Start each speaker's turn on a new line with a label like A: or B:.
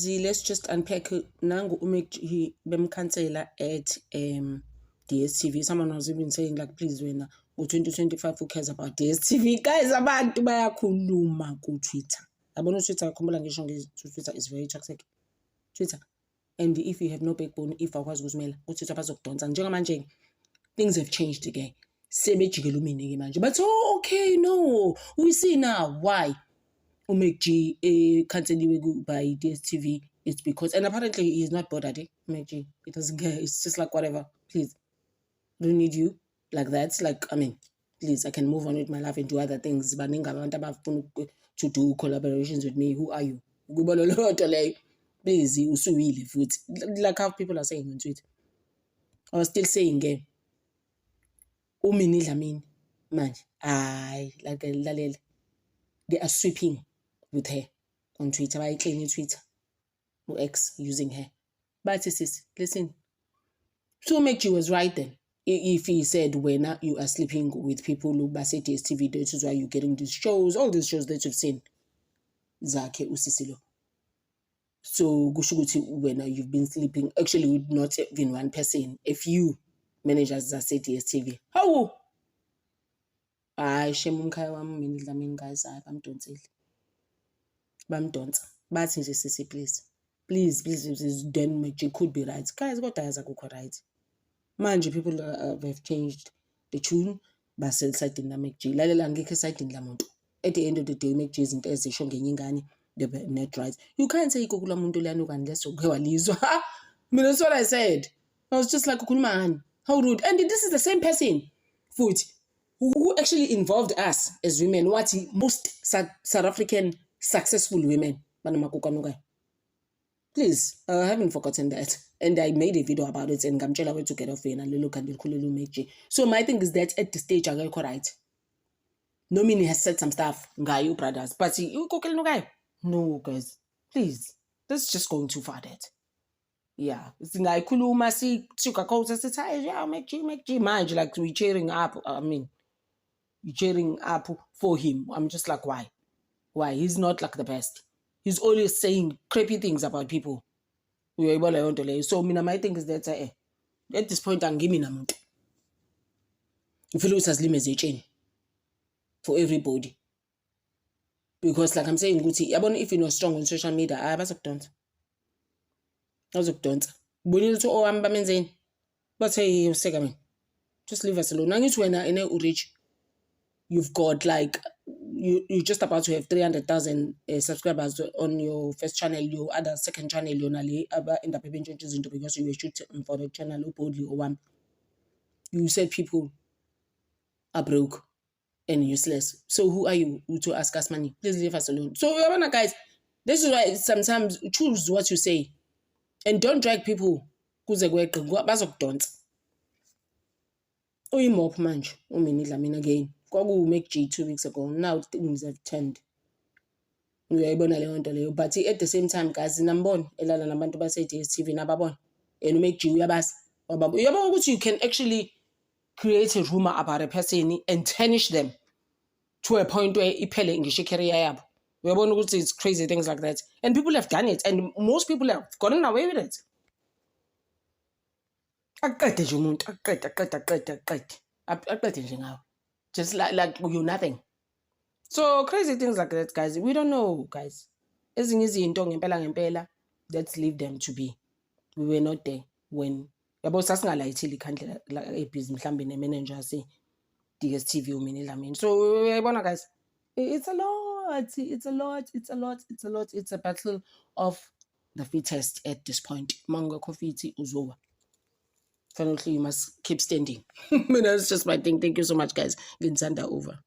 A: guys, let's just unpack nangu he bemcancela at DSTV. Someone was even saying like, please when go 2025 who cares about DSTV? Guys, abantu bayakhuluma ku Twitter. Yabona Twitter khumbula ngisho Twitter is very toxic. Twitter. And if you have no backbone, if akwazi ukuzimela, uTwitter bazokudonsa. Njengamanje things have changed again. Sebejikela umini ke manje. But okay, no. We see now why uMacG cancelled by DSTV. It's because, and apparently he's not bothered. MacG, he doesn't care. It's just like whatever. Please, don't need you like that. Like, I mean, please, I can move on with my life and do other things. But to do collaborations with me. Who are you? Please, like how people are saying on Twitter. I was still saying, Umini Dlamini, man, like they are sweeping with her on Twitter. I claim Twitter or X using her. But listen. So MacG was right then. If he said when you are sleeping with people who say DSTV, this is why you're getting these shows, all these shows that you've seen. Zake usisilo. So gushuguti when you've been sleeping actually with not even one person. A few managers that say DSTV. How? Shame Mini Dlamini guys. I'm don't say. Bam don't. But please. Please, then MacG could be right. Guys, what does Akuko right? Manje people have changed the tune, but still citing MacG. Lalela ngeke citing lamuntu. At the end of the day, MacG isn't as a shong ngani the net rights. You can't say ikukula muntu lanu unless you go alizo. That's what I said. I was just like man, how rude. And this is the same person, foot, who actually involved us as women. What most South African successful women. Please, I haven't forgotten that. And I made a video about it and Gamchela went to get off and look at the Kululu MacG. So my thing is that at the stage I got right. Nomini has said some stuff, Ngayu brothers. But you cook no guy. No, guys. Please. That's just going too far that. Yeah. It's Ngai Kuluma see Chuka Kota says, yeah, MacG, mind like we cheering up. I mean, you cheering up for him. I'm just like, why? Why? He's not like the best. He's always saying creepy things about people. So my thing is that at this point I'm giving them. If you lose as limits a chain for everybody. Because like I'm saying, if you're not strong on social media, I was don't. When you to I'm saying, but hey, you say just leave us alone. Now it's when I reach, you've got like you're just about to have 300,000 subscribers on your first channel, your other second channel, you end up having changes into because you were shooting for the channel or one. You said people are broke and useless. So who are you to ask us money? Please leave us alone. So guys, this is why sometimes choose what you say and don't drag people. Don't. Mop manj. Umini Dlamini again. MacG 2 weeks ago. Now things have turned. But at the same time, guys, nambon elala nabantu base DSTV nababon. And MacG uyabas. You can actually create a rumor about a person and tarnish them to a point where iphele ngisho career yabo. Uyabona ukuthi it's crazy things like that. And people have done it and most people have gotten away with it. Just like you're nothing. So crazy things like that, guys. We don't know, guys. Let's leave them to be. We were not there when manager say DSTV Umini Dlamini. So guys, it's a lot. It's a battle of the fittest at this point. Manga Kofiti Uzowa. Finally, you must keep standing. That's just my thing. Thank you so much, guys. Vincanda over.